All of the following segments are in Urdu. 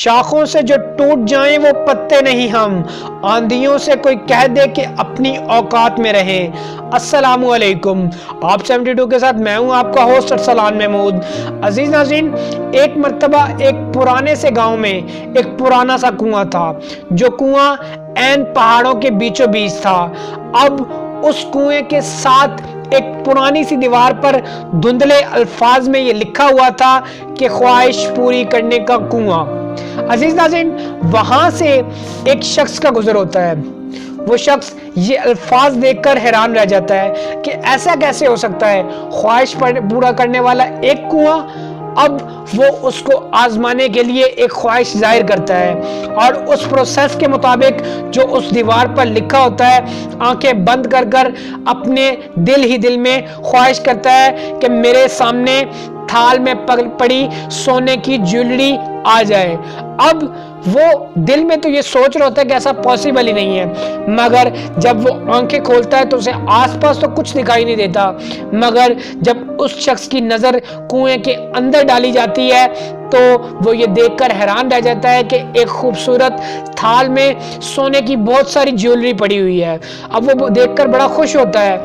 شاخوں سے جو ٹوٹ جائیں وہ پتے نہیں ہم، آندھیوں سے کوئی کہہ دے کہ اپنی اوقات میں رہیں۔ السلام علیکم، آپ 72 کے ساتھ میں ہوں آپ کا ہوسٹ ارسلان محمود۔ عزیز ناظرین، ایک مرتبہ ایک پرانے سے گاؤں میں ایک پرانا سا کنواں تھا، جو کنواں عین پہاڑوں کے بیچوں بیچ تھا۔ اب اس کنویں کے ساتھ ایک پرانی سی دیوار پر دھندلے الفاظ میں یہ لکھا ہوا تھا کہ خواہش پوری کرنے کا کنواں۔ عزیز ناظرین، وہاں سے ایک شخص کا گزر ہوتا ہے۔ وہ شخص یہ الفاظ دیکھ کر حیران رہ جاتا ہے کہ ایسا کیسے ہو سکتا ہے، خواہش پورا کرنے والا ایک کنواں۔ اب وہ اس کو آزمانے کے لیے ایک خواہش ظاہر کرتا ہے، اور اس پروسیس کے مطابق جو اس دیوار پر لکھا ہوتا ہے، آنکھیں بند کر کر اپنے دل ہی دل میں خواہش کرتا ہے کہ میرے سامنے تھال میں پڑی سونے کی جیولری آ جائے۔ اب وہ دل میں تو یہ سوچ رہا ہوتا ہے کہ ایسا پاسبل ہی نہیں ہے، مگر جب وہ آنکھیں کھولتا ہے تو اسے آس پاس تو کچھ دکھائی نہیں دیتا، مگر جب اس شخص کی نظر کنویں کے اندر ڈالی جاتی ہے تو وہ یہ دیکھ کر حیران رہ جاتا ہے کہ ایک خوبصورت تھال میں سونے کی بہت ساری جیولری پڑی ہوئی ہے۔ اب وہ دیکھ کر بڑا خوش ہوتا ہے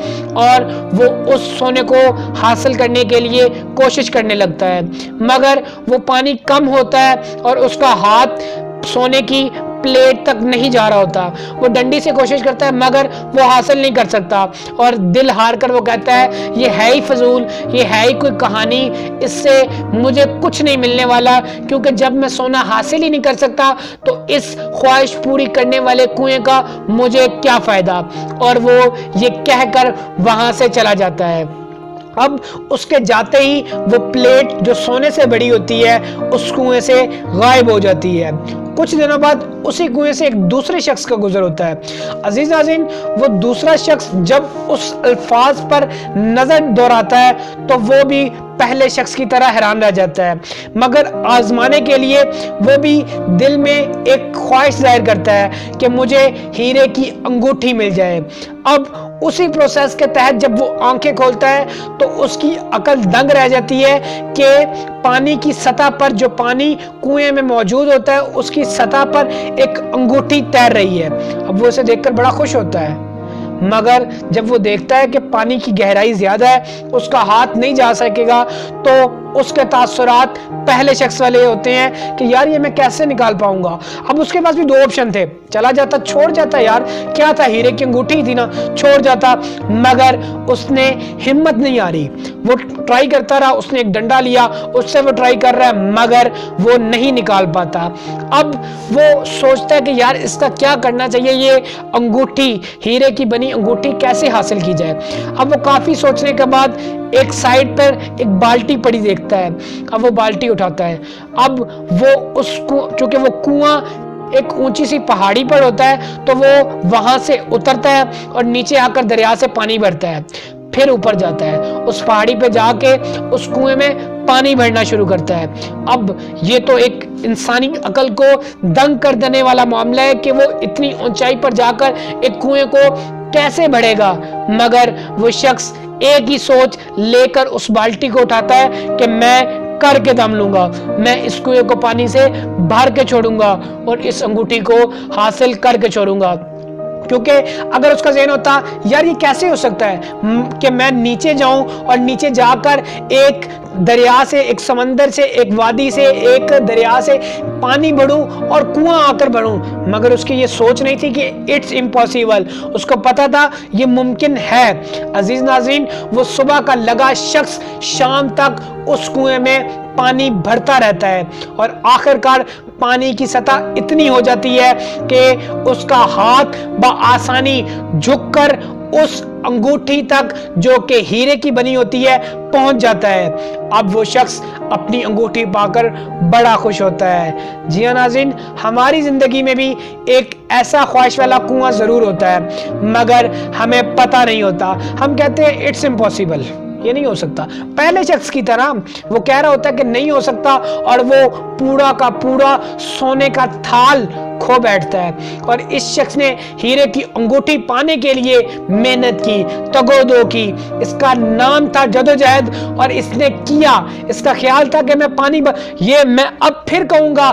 اور وہ اس سونے کو حاصل کرنے کے لیے کوشش کرنے لگتا ہے، مگر وہ پانی کم ہوتا ہے اور اس کا ہاتھ سونے کی پلیٹ تک نہیں جا رہا ہوتا۔ وہ ڈنڈی سے کوشش کرتا ہے مگر وہ حاصل نہیں کر سکتا، اور دل ہار کر وہ کہتا ہے یہ ہے ہی فضول، یہ ہے ہی کوئی کہانی، اس سے مجھے کچھ نہیں ملنے والا، کیونکہ جب میں سونا حاصل ہی نہیں کر سکتا تو اس خواہش پوری کرنے والے کنویں کا مجھے کیا فائدہ۔ اور وہ یہ کہہ کر وہاں سے چلا جاتا ہے۔ اب اس کے جاتے ہی وہ پلیٹ جو سونے سے بڑی ہوتی ہے اس کنویں سے غائب ہو جاتی ہے۔ کچھ دنوں بعد اسی کنویں سے ایک دوسرے شخص کا گزر ہوتا ہے۔ عزیز ناظرین، وہ دوسرا شخص جب اس الفاظ پر نظر دوڑاتا ہے تو وہ بھی پہلے شخص کی طرح حیران رہ جاتا ہے، مگر آزمانے کے لیے وہ بھی دل میں ایک خواہش ظاہر کرتا ہے کہ مجھے ہیرے کی انگوٹھی مل جائے۔ اب اسی پروسیس کے تحت جب وہ آنکھیں کھولتا ہے تو اس کی عقل دنگ رہ جاتی ہے کہ پانی کی سطح پر جو پانی کنویں میں موجود ہوتا ہے اس کی سطح پر ایک انگوٹھی تیر رہی ہے۔ اب وہ اسے دیکھ کر بڑا خوش ہوتا ہے، مگر جب وہ دیکھتا ہے کہ پانی کی گہرائی زیادہ ہے، اس کا ہاتھ نہیں جا سکے گا، تو اس کے تاثرات پہلے شخص والے ہوتے ہیں کہ یار یہ میں کیسے نکال پاؤں گا۔ اب اس کے پاس بھی دو آپشن تھے، چلا جاتا، چھوڑ جاتا، یار کیا تھا، ہیرے کی انگوٹھی تھی نا، چھوڑ جاتا، مگر اس نے ہمت نہیں آ رہی، وہ ٹرائی کرتا رہا، اس نے ایک ڈنڈا لیا، اس سے وہ ٹرائی کر رہا ہے مگر وہ نہیں نکال پاتا۔ اب وہ سوچتا ہے کہ یار اس کا کیا کرنا چاہیے، یہ انگوٹھی، ہیرے کی بنی انگوٹھی کیسے حاصل کی جائے۔ اب وہ کافی سوچنے کے بعد ایک سائڈ پر ایک بالٹی پڑی دیکھتا ہے، اب وہ بالٹی اٹھاتا ہے۔ اب وہ اس کو، چونکہ وہ کنواں ایک اونچی سی پہاڑی پر ہوتا ہے تو وہ وہاں سے اترتا ہے اور نیچے آ کر دریا سے پانی بھرتا ہے، پھر اوپر جاتا ہے، اس پہاڑی پہ جا کے اس کنویں میں پانی بھرنا شروع کرتا ہے۔ اب یہ تو ایک انسانی عقل کو دنگ کر دینے والا معاملہ ہے کہ وہ اتنی اونچائی پر جا کر ایک کنویں کو کیسے بڑھے گا، مگر وہ شخص ایک ہی سوچ لے کر اس بالٹی کو اٹھاتا ہے کہ میں کر کے دم لوں گا، میں اس کنویں کو پانی سے بھر کے چھوڑوں گا اور اس انگوٹھی کو حاصل کر کے چھوڑوں گا۔ کیونکہ اگر اس کا ذہن ہوتا یار یہ کیسے ہو سکتا ہے کہ میں نیچے جاؤں اور نیچے جا کر ایک دریا سے، ایک سمندر سے، ایک وادی سے، ایک دریا سے پانی بھروں اور کنواں آ کر بھروں، مگر اس کی یہ سوچ نہیں تھی کہ اٹس امپاسبل، اس کو پتا تھا یہ ممکن ہے۔ عزیز ناظرین، وہ صبح کا لگا شخص شام تک اس کنویں میں پانی بھرتا رہتا ہے اور آخر کار پانی کی سطح اتنی ہو جاتی ہے کہ اس کا ہاتھ بآسانی جھک کر اس انگوٹھی تک جو کہ ہیرے کی بنی ہوتی ہے پہنچ جاتا ہے۔ اب وہ شخص اپنی انگوٹھی پا کر بڑا خوش ہوتا ہے۔ جی ہاں ناظرین، ہماری زندگی میں بھی ایک ایسا خواہش والا کنواں ضرور ہوتا ہے، مگر ہمیں پتہ نہیں ہوتا، ہم کہتے ہیں اٹس امپاسبل، یہ نہیں ہو سکتا۔ پہلے شخص کی طرح وہ کہہ رہا ہوتا ہے کہ نہیں ہو سکتا، اور وہ پورا کا پورا سونے کا تھال کھو بیٹھتا ہے۔ اور اس شخص نے ہیرے کی انگوٹھی پانے کے لیے محنت کی، تگودو کی، اس کا نام تھا جدوجہد، اور اس نے کیا، اس کا خیال تھا کہ میں پانی یہ میں اب پھر کہوں گا